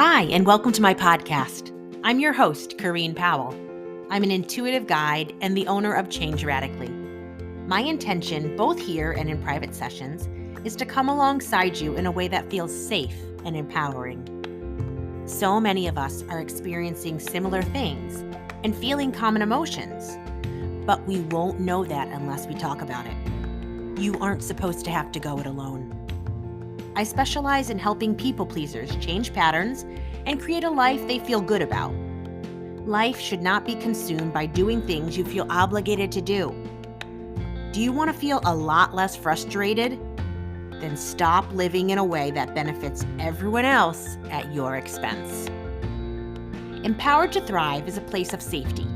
Hi, and welcome to my podcast. I'm your host, Corrine Powell. I'm an intuitive guide and the owner of Change Radically. My intention, both here and in private sessions, is to come alongside you in a way that feels safe and empowering. So many of us are experiencing similar things and feeling common emotions, but we won't know that unless we talk about it. You aren't supposed to have to go it alone. I specialize in helping people pleasers change patterns and create a life they feel good about. Life should not be consumed by doing things you feel obligated to do. Do you want to feel a lot less frustrated? Then stop living in a way that benefits everyone else at your expense. Empowered to Thrive is a place of safety.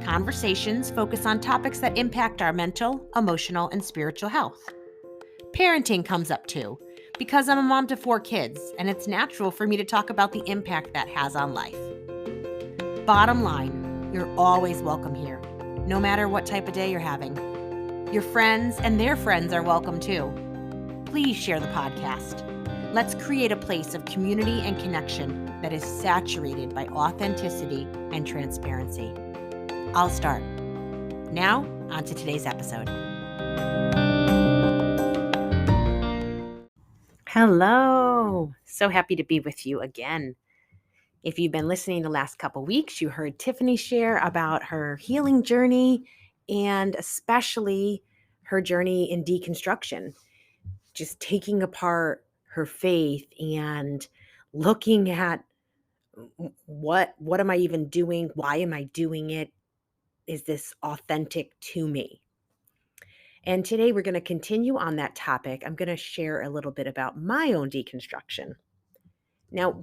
Conversations focus on topics that impact our mental, emotional, and spiritual health. Parenting comes up too, because I'm a mom to 4 kids, and it's natural for me to talk about the impact that has on life. Bottom line, you're always welcome here, no matter what type of day you're having. Your friends and their friends are welcome too. Please share the podcast. Let's create a place of community and connection that is saturated by authenticity and transparency. I'll start. Now, on to today's episode. Hello. So happy to be with you again. If you've been listening the last couple weeks, you heard Tiffany share about her healing journey and especially her journey in deconstruction, just taking apart her faith and looking at what am I even doing? Why am I doing it? Is this authentic to me? And today we're going to continue on that topic. I'm going to share a little bit about my own deconstruction. Now,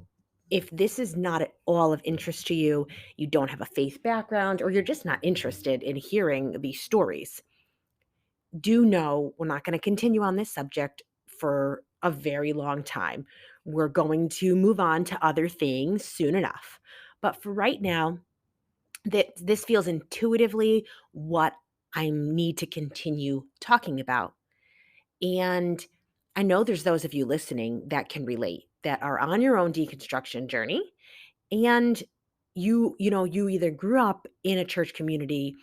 if this is not at all of interest to you, you don't have a faith background, or you're just not interested in hearing these stories, do know we're not going to continue on this subject for a very long time. We're going to move on to other things soon enough. But for right now, this feels intuitively what I need to continue talking about. And I know there's those of you listening that can relate, that are on your own deconstruction journey, and you either grew up in a church community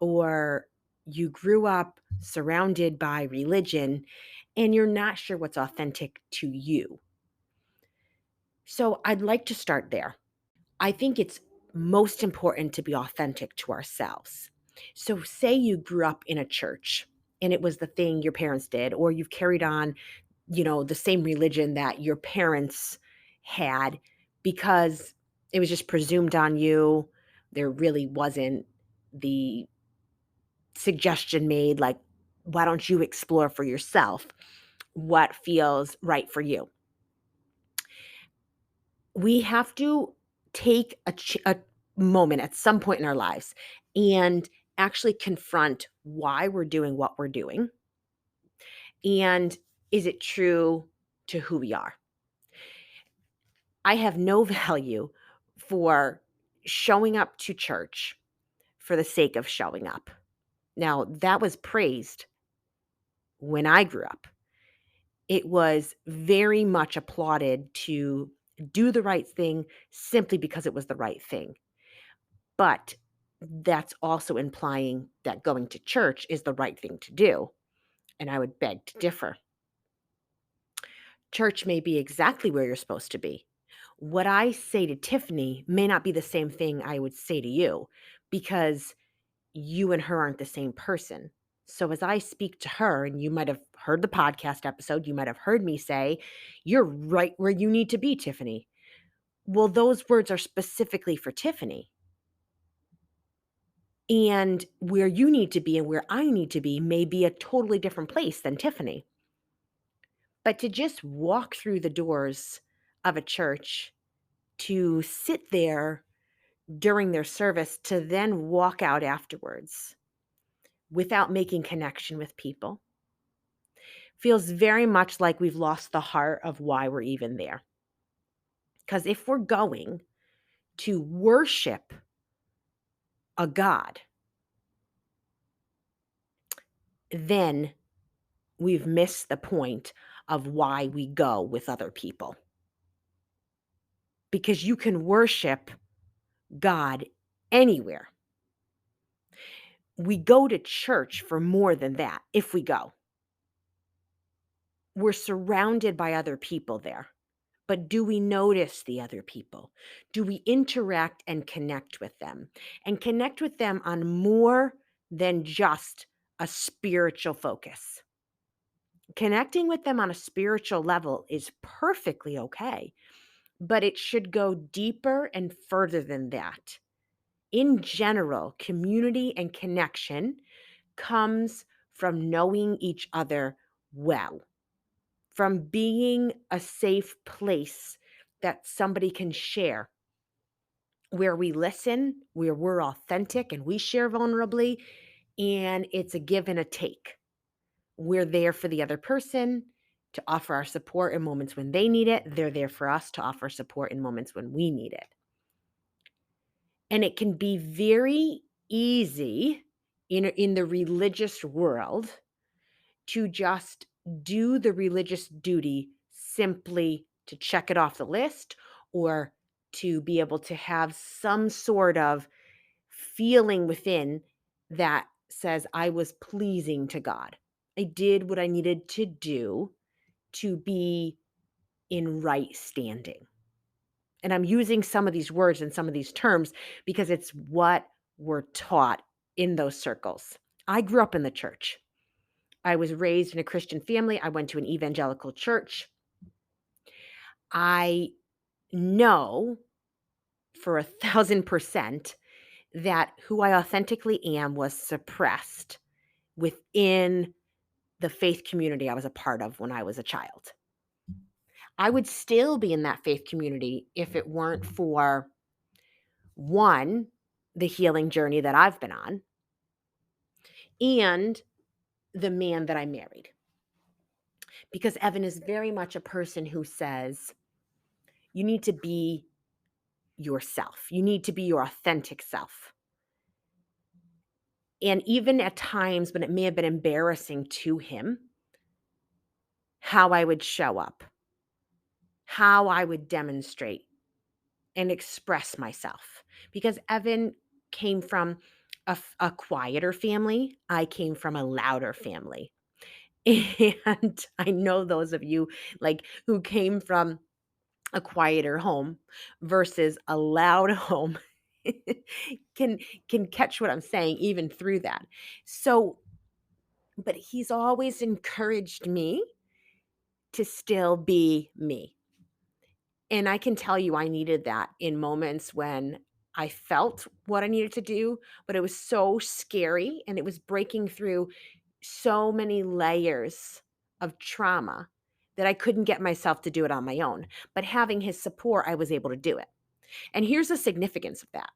or you grew up surrounded by religion and you're not sure what's authentic to you. So I'd like to start there. I think it's most important to be authentic to ourselves. So say you grew up in a church and it was the thing your parents did, or you've carried on, the same religion that your parents had because it was just presumed on you. There really wasn't the suggestion made, like, why don't you explore for yourself what feels right for you? We have to take a moment at some point in our lives and actually confront why we're doing what we're doing. And is it true to who we are? I have no value for showing up to church for the sake of showing up. Now, that was praised when I grew up. It was very much applauded to do the right thing simply because it was the right thing. But that's also implying that going to church is the right thing to do. And I would beg to differ. Church may be exactly where you're supposed to be. What I say to Tiffany may not be the same thing I would say to you because you and her aren't the same person. So as I speak to her, and you might have heard the podcast episode, you might have heard me say, "You're right where you need to be, Tiffany." Well, those words are specifically for Tiffany. And where you need to be and where I need to be may be a totally different place than Tiffany. But to just walk through the doors of a church, to sit there during their service, to then walk out afterwards without making connection with people, feels very much like we've lost the heart of why we're even there. Because if we're going to worship a God, then we've missed the point of why we go with other people. because you can worship God anywhere. We go to church for more than that if we go. We're surrounded by other people there. But do we notice the other people? Do we interact and connect with them? And connect with them on more than just a spiritual focus. Connecting with them on a spiritual level is perfectly okay, but it should go deeper and further than that. In general, community and connection comes from knowing each other well, from being a safe place that somebody can share, where we listen, where we're authentic and we share vulnerably, and it's a give and a take. We're there for the other person to offer our support in moments when they need it. They're there for us to offer support in moments when we need it. And it can be very easy in the religious world to just do the religious duty simply to check it off the list, or to be able to have some sort of feeling within that says, I was pleasing to God. I did what I needed to do to be in right standing. And I'm using some of these words and some of these terms because it's what we're taught in those circles. I grew up in the church. I was raised in a Christian family. I went to an evangelical church. I know for 1,000% that who I authentically am was suppressed within the faith community I was a part of when I was a child. I would still be in that faith community if it weren't for, one, the healing journey that I've been on, and the man that I married. Because Evan is very much a person who says, you need to be yourself. You need to be your authentic self. And even at times when it may have been embarrassing to him, how I would show up, how I would demonstrate and express myself. Because Evan came from a quieter family. I came from a louder family. And I know those of you like who came from a quieter home versus a loud home can can catch what I'm saying even through that. So, but he's always encouraged me to still be me. And I can tell you I needed that in moments when I felt what I needed to do, but it was so scary and it was breaking through so many layers of trauma that I couldn't get myself to do it on my own. But having his support, I was able to do it. And here's the significance of that.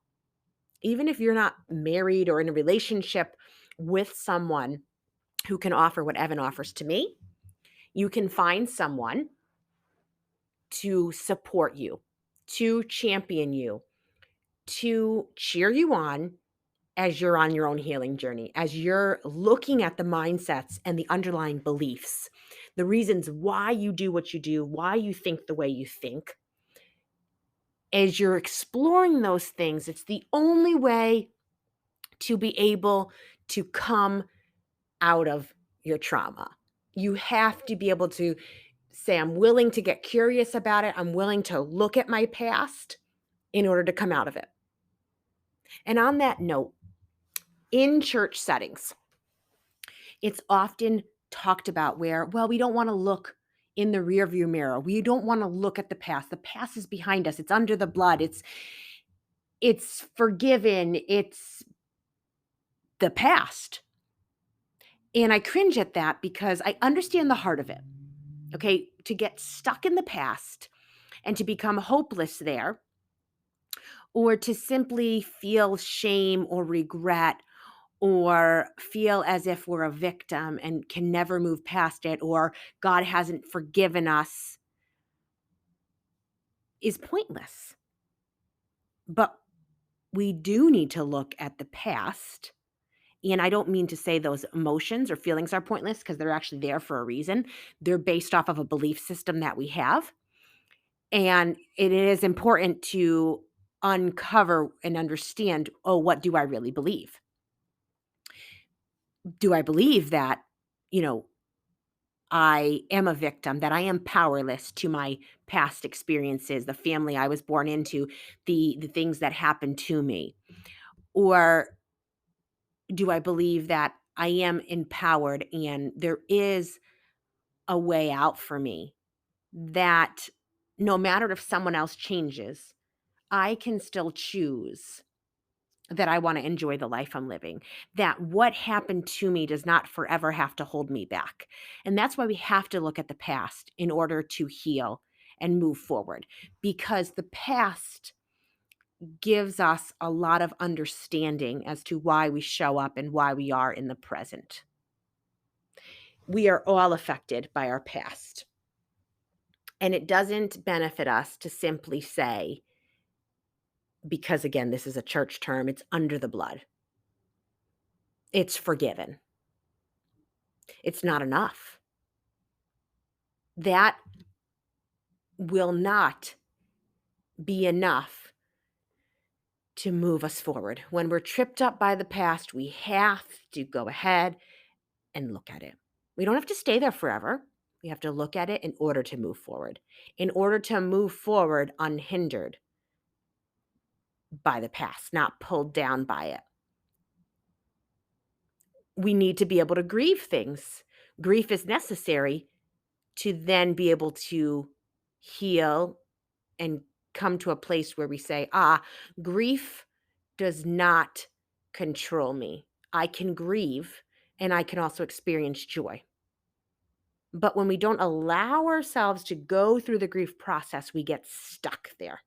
Even if you're not married or in a relationship with someone who can offer what Evan offers to me, you can find someone to support you, to champion you, to cheer you on as you're on your own healing journey, as you're looking at the mindsets and the underlying beliefs, the reasons why you do what you do, why you think the way you think. As you're exploring those things, it's the only way to be able to come out of your trauma. You have to be able to say, I'm willing to get curious about it. I'm willing to look at my past in order to come out of it. And on that note, in church settings, it's often talked about where, well, we don't want to look in the rearview mirror. We don't want to look at the past. The past is behind us. It's under the blood. It's forgiven. It's the past. And I cringe at that because I understand the heart of it. Okay, to get stuck in the past and to become hopeless there, or to simply feel shame or regret or feel as if we're a victim and can never move past it, or God hasn't forgiven us, is pointless. But we do need to look at the past. And I don't mean to say those emotions or feelings are pointless, because they're actually there for a reason. They're based off of a belief system that we have. And it is important to uncover and understand, oh, what do I really believe? Do I believe that, you know, I am a victim, that I am powerless to my past experiences, the family I was born into, the things that happened to me? Or do I believe that I am empowered and there is a way out for me, that no matter if someone else changes, I can still choose that I want to enjoy the life I'm living, that what happened to me does not forever have to hold me back. And that's why we have to look at the past in order to heal and move forward, because the past gives us a lot of understanding as to why we show up and why we are in the present. We are all affected by our past. And it doesn't benefit us to simply say, because again, this is a church term, it's under the blood, it's forgiven. It's not enough. That will not be enough to move us forward. When we're tripped up by the past, we have to go ahead and look at it. We don't have to stay there forever. We have to look at it in order to move forward, in order to move forward unhindered by the past, not pulled down by it. We need to be able to grieve things. Grief is necessary to then be able to heal and come to a place where we say, grief does not control me. I can grieve and I can also experience joy. But when we don't allow ourselves to go through the grief process, we get stuck there.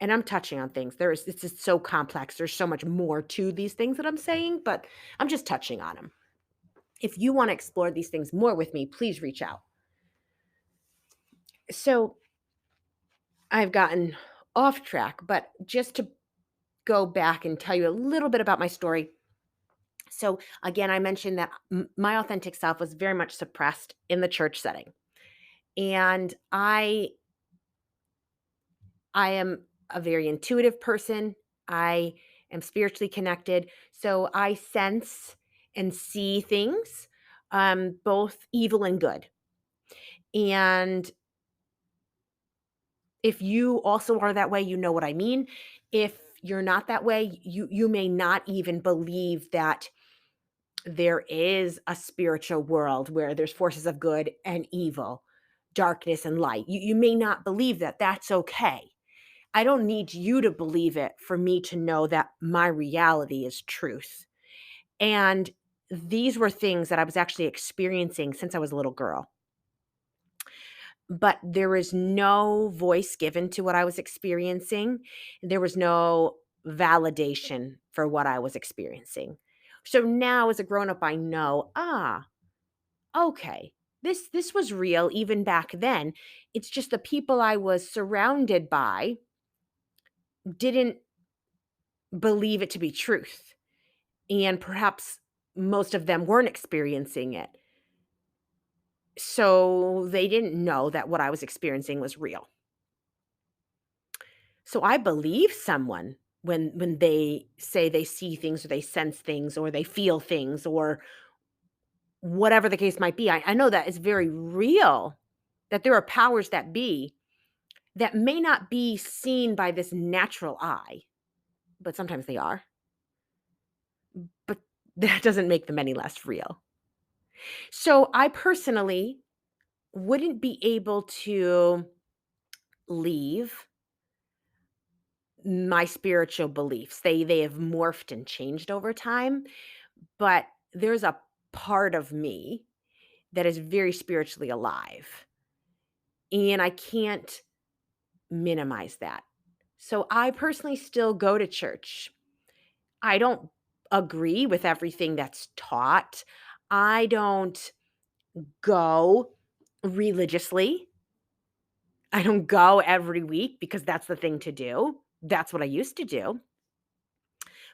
And I'm touching on things. It's just so complex. There's so much more to these things that I'm saying, but I'm just touching on them. If you want to explore these things more with me, please reach out. So I've gotten off track, but just to go back and tell you a little bit about my story. So again, I mentioned that my authentic self was very much suppressed in the church setting. And I am a very intuitive person. I am spiritually connected. So I sense and see things, both evil and good. And if you also are that way, you know what I mean. If you're not that way, you may not even believe that there is a spiritual world where there's forces of good and evil, darkness and light. You may not believe that. That's okay. I don't need you to believe it for me to know that my reality is truth. And these were things that I was actually experiencing since I was a little girl. But there was no voice given to what I was experiencing. There was no validation for what I was experiencing. So now as a grown up, I know, okay, this was real even back then. It's just the people I was surrounded by didn't believe it to be truth. And perhaps most of them weren't experiencing it. So they didn't know that what I was experiencing was real. So I believe someone when they say they see things or they sense things or they feel things or whatever the case might be. I know that is very real, that there are powers that be that may not be seen by this natural eye, but sometimes they are. But that doesn't make them any less real. So I personally wouldn't be able to leave my spiritual beliefs. They have morphed and changed over time, but there's a part of me that is very spiritually alive, and I can't minimize that. So I personally still go to church. I don't agree with everything that's taught. I don't go religiously. I don't go every week because that's the thing to do. That's what I used to do.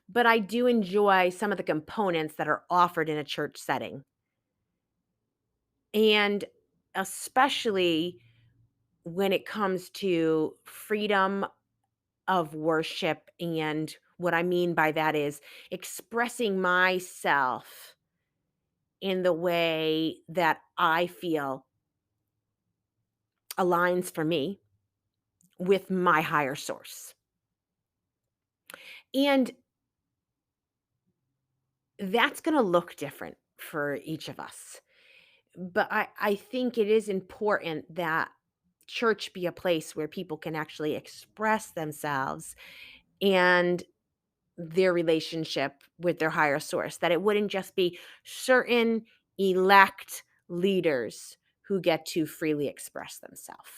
But I do enjoy some of the components that are offered in a church setting. And especially when it comes to freedom of worship. And what I mean by that is expressing myself in the way that I feel aligns for me with my higher source. And that's going to look different for each of us. But I think it is important that church be a place where people can actually express themselves and their relationship with their higher source, that it wouldn't just be certain elect leaders who get to freely express themselves.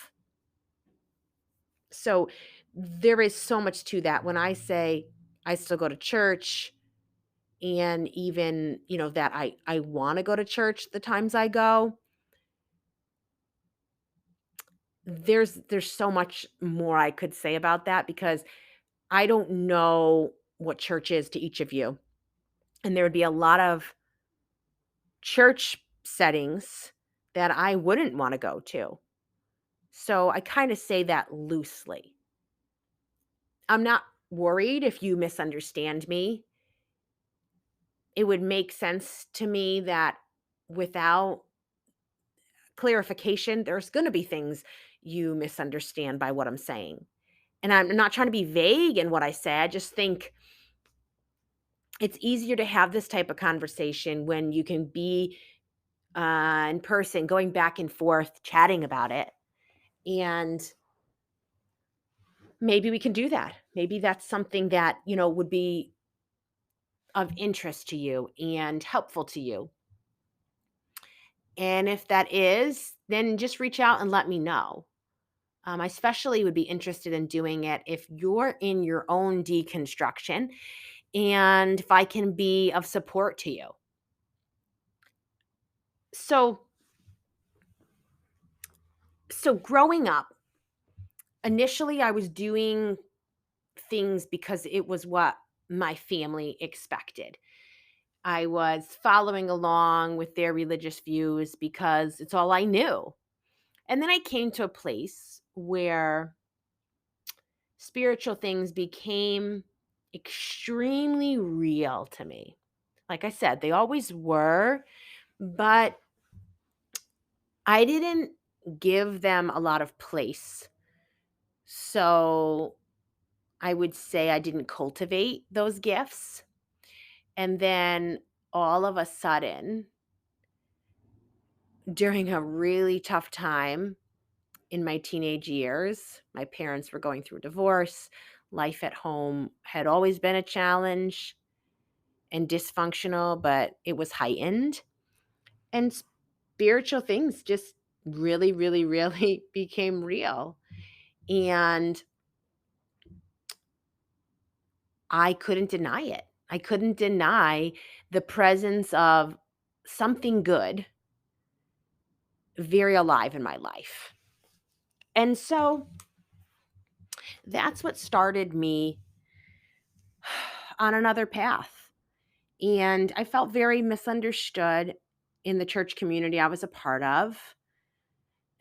So there is so much to that. When I say I still go to church, and even, that I want to go to church the times I go, there's so much more I could say about that, because I don't know what church is to each of you. And there would be a lot of church settings that I wouldn't want to go to. So I kind of say that loosely. I'm not worried if you misunderstand me. It would make sense to me that without clarification, there's going to be things you misunderstand by what I'm saying. And I'm not trying to be vague in what I say. I just think it's easier to have this type of conversation when you can be in person, going back and forth, chatting about it. And maybe we can do that. Maybe that's something that, would be of interest to you and helpful to you. And if that is, then just reach out and let me know. I especially would be interested in doing it if you're in your own deconstruction and if I can be of support to you. So, growing up, initially I was doing things because it was what my family expected. I was following along with their religious views because it's all I knew. And then I came to a place where spiritual things became extremely real to me. Like I said, they always were, but I didn't give them a lot of place. So I would say I didn't cultivate those gifts. And then all of a sudden, during a really tough time in my teenage years, my parents were going through a divorce. Life at home had always been a challenge and dysfunctional, but it was heightened. And spiritual things just really, really, really became real. And I couldn't deny it. I couldn't deny the presence of something good very alive in my life. And so that's what started me on another path. And I felt very misunderstood in the church community I was a part of.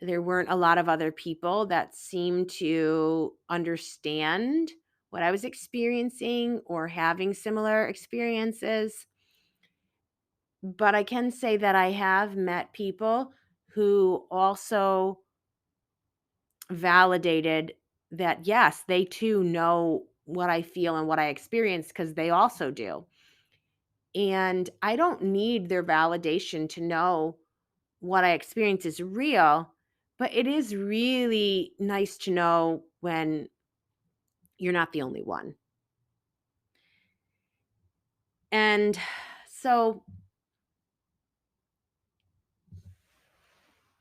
There weren't a lot of other people that seemed to understand what I was experiencing or having similar experiences. But I can say that I have met people who also validated that, yes, they too know what I feel and what I experience because they also do. And I don't need their validation to know what I experience is real, but it is really nice to know when you're not the only one. And so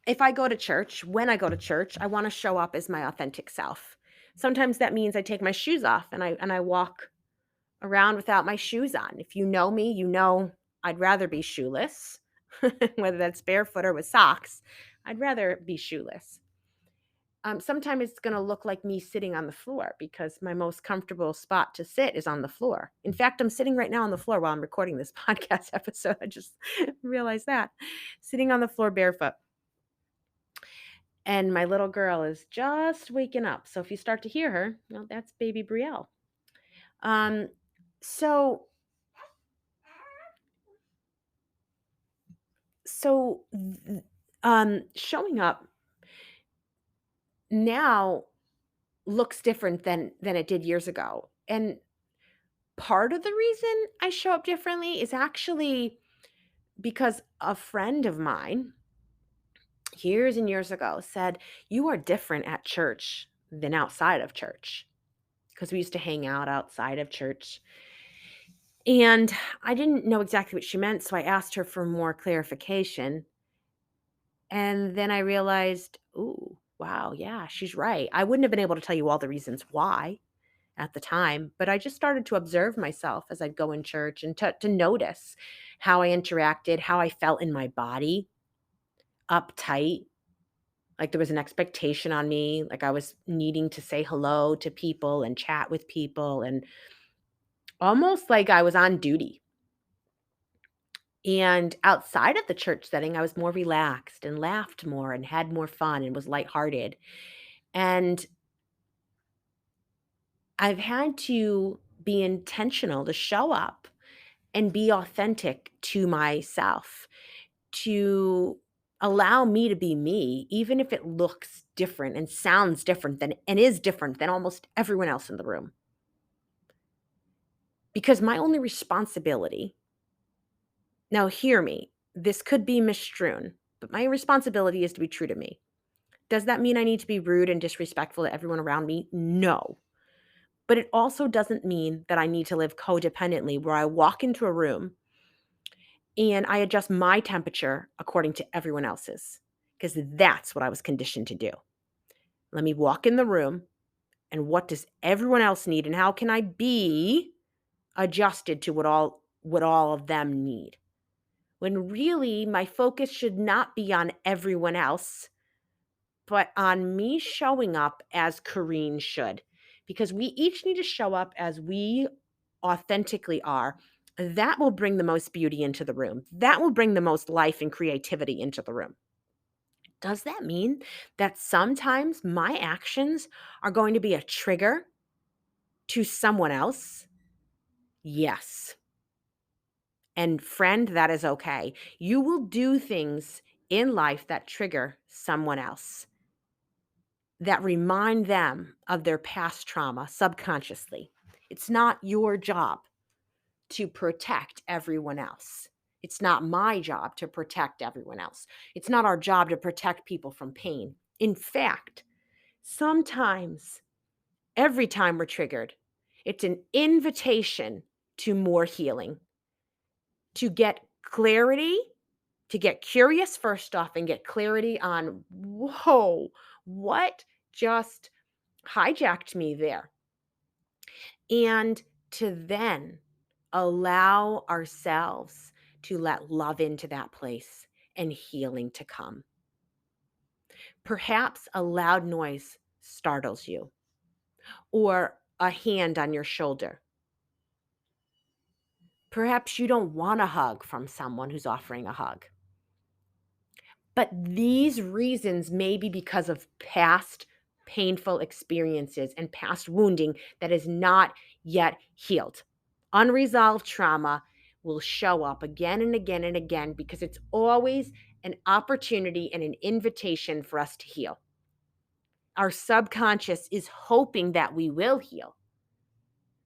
if I go to church, when I go to church, I want to show up as my authentic self. Sometimes that means I take my shoes off and I walk around without my shoes on. If you know me, you know I'd rather be shoeless, whether that's barefoot or with socks. I'd rather be shoeless. Sometimes it's going to look like me sitting on the floor because my most comfortable spot to sit is on the floor. In fact, I'm sitting right now on the floor while I'm recording this podcast episode. I just realized that. Sitting on the floor barefoot. And my little girl is just waking up. So if you start to hear her, well, that's baby Brielle. Um, so so showing up now looks different than it did years ago. And part of the reason I show up differently is actually because a friend of mine years and years ago said, "You are different at church than outside of church." Because we used to hang out outside of church. And I didn't know exactly what she meant, so I asked her for more clarification. And then I realized, ooh, wow, yeah, she's right. I wouldn't have been able to tell you all the reasons why at the time, but I just started to observe myself as I'd go in church and to notice how I interacted, how I felt in my body, uptight, like there was an expectation on me, like I was needing to say hello to people and chat with people, and almost like I was on duty. And outside of the church setting, I was more relaxed and laughed more and had more fun and was lighthearted. And I've had to be intentional to show up and be authentic to myself, to allow me to be me, even if it looks different and sounds different than and is different than almost everyone else in the room. Because my only responsibility, now hear me, this could be misstrewn, but my responsibility is to be true to me. Does that mean I need to be rude and disrespectful to everyone around me? No. But it also doesn't mean that I need to live codependently where I walk into a room and I adjust my temperature according to everyone else's, because that's what I was conditioned to do. Let me walk in the room, and what does everyone else need, and how can I be adjusted to what all of them need? When really my focus should not be on everyone else, but on me showing up as Kareen should, because we each need to show up as we authentically are. That will bring the most beauty into the room. That will bring the most life and creativity into the room. Does that mean that sometimes my actions are going to be a trigger to someone else? Yes. And friend, that is okay. You will do things in life that trigger someone else, that remind them of their past trauma subconsciously. It's not your job to protect everyone else. It's not my job to protect everyone else. It's not our job to protect people from pain. In fact, sometimes, every time we're triggered, it's an invitation to more healing, to get clarity, to get curious first off and get clarity on, whoa, what just hijacked me there? And to then allow ourselves to let love into that place and healing to come. Perhaps a loud noise startles you, or a hand on your shoulder. Perhaps you don't want a hug from someone who's offering a hug. But these reasons may be because of past painful experiences and past wounding that is not yet healed. Unresolved trauma will show up again and again and again because it's always an opportunity and an invitation for us to heal. Our subconscious is hoping that we will heal.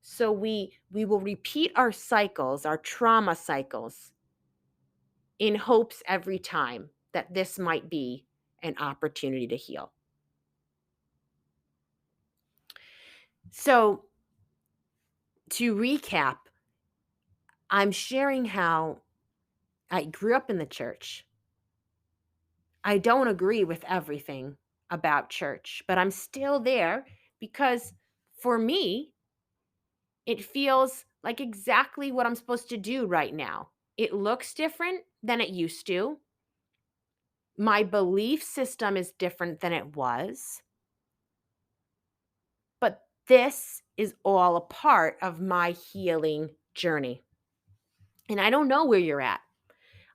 So we will repeat our cycles, our trauma cycles, in hopes every time that this might be an opportunity to heal. So, to recap, I'm sharing how I grew up in the church. I don't agree with everything about church, but I'm still there because for me, it feels like exactly what I'm supposed to do right now. It looks different than it used to. My belief system is different than it was. But this is all a part of my healing journey. And I don't know where you're at.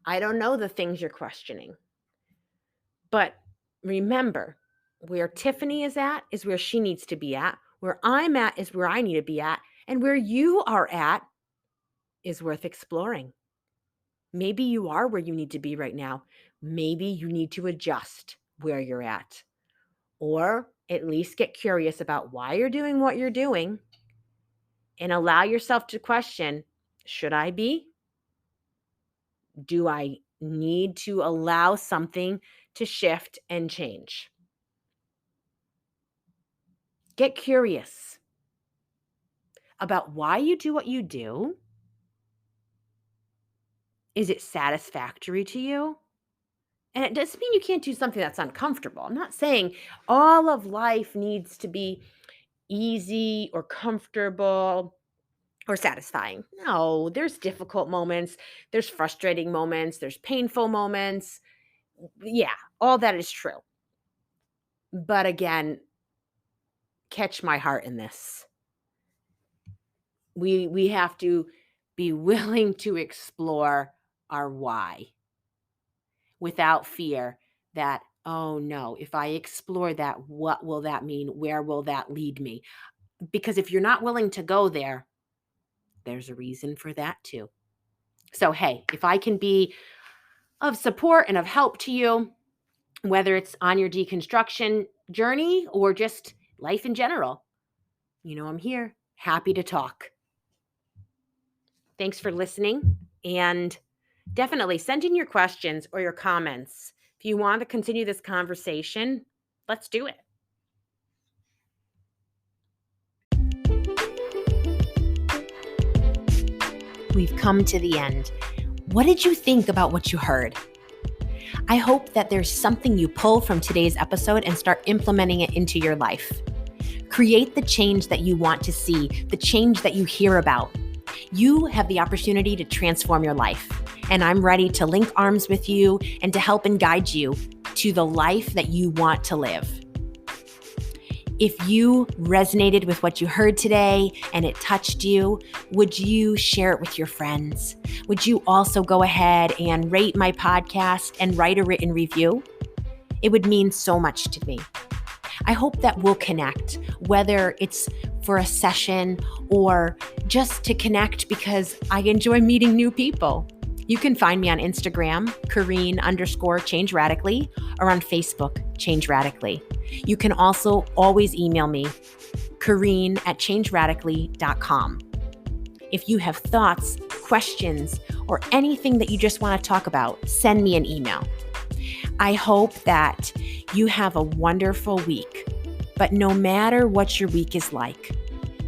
I don't know the things you're questioning. But remember, where Tiffany is at is where she needs to be at. Where I'm at is where I need to be at. And where you are at is worth exploring. Maybe you are where you need to be right now. Maybe you need to adjust where you're at, or at least get curious about why you're doing what you're doing and allow yourself to question, should I be? Do I need to allow something to shift and change? Get curious about why you do what you do. Is it satisfactory to you? And it doesn't mean you can't do something that's uncomfortable. I'm not saying all of life needs to be easy or comfortable or satisfying. No, there's difficult moments, there's frustrating moments, there's painful moments. Yeah, all that is true. But again, catch my heart in this. We have to be willing to explore our why without fear that, oh no, if I explore that, what will that mean? Where will that lead me? Because if you're not willing to go there, there's a reason for that too. So, hey, if I can be of support and of help to you, whether it's on your deconstruction journey or just life in general, I'm here, happy to talk. Thanks for listening, and definitely send in your questions or your comments. If you want to continue this conversation, let's do it. We've come to the end. What did you think about what you heard? I hope that there's something you pull from today's episode and start implementing it into your life. Create the change that you want to see, the change that you hear about. You have the opportunity to transform your life, and I'm ready to link arms with you and to help and guide you to the life that you want to live. If you resonated with what you heard today and it touched you, would you share it with your friends? Would you also go ahead and rate my podcast and write a written review? It would mean so much to me. I hope that we'll connect, whether it's for a session or just to connect because I enjoy meeting new people. You can find me on Instagram, Kareen_Change Radically, or on Facebook, Change Radically. You can also always email me, Kareen@changeradically.com. If you have thoughts, questions, or anything that you just want to talk about, send me an email. I hope that you have a wonderful week. But no matter what your week is like,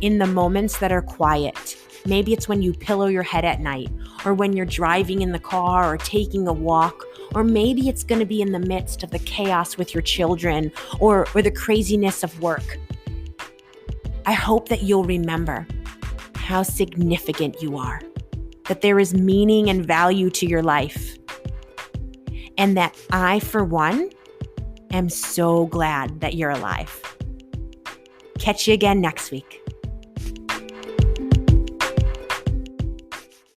in the moments that are quiet, maybe it's when you pillow your head at night, or when you're driving in the car or taking a walk, or maybe it's going to be in the midst of the chaos with your children or the craziness of work. I hope that you'll remember how significant you are, that there is meaning and value to your life, and that I, for one, am so glad that you're alive. Catch you again next week.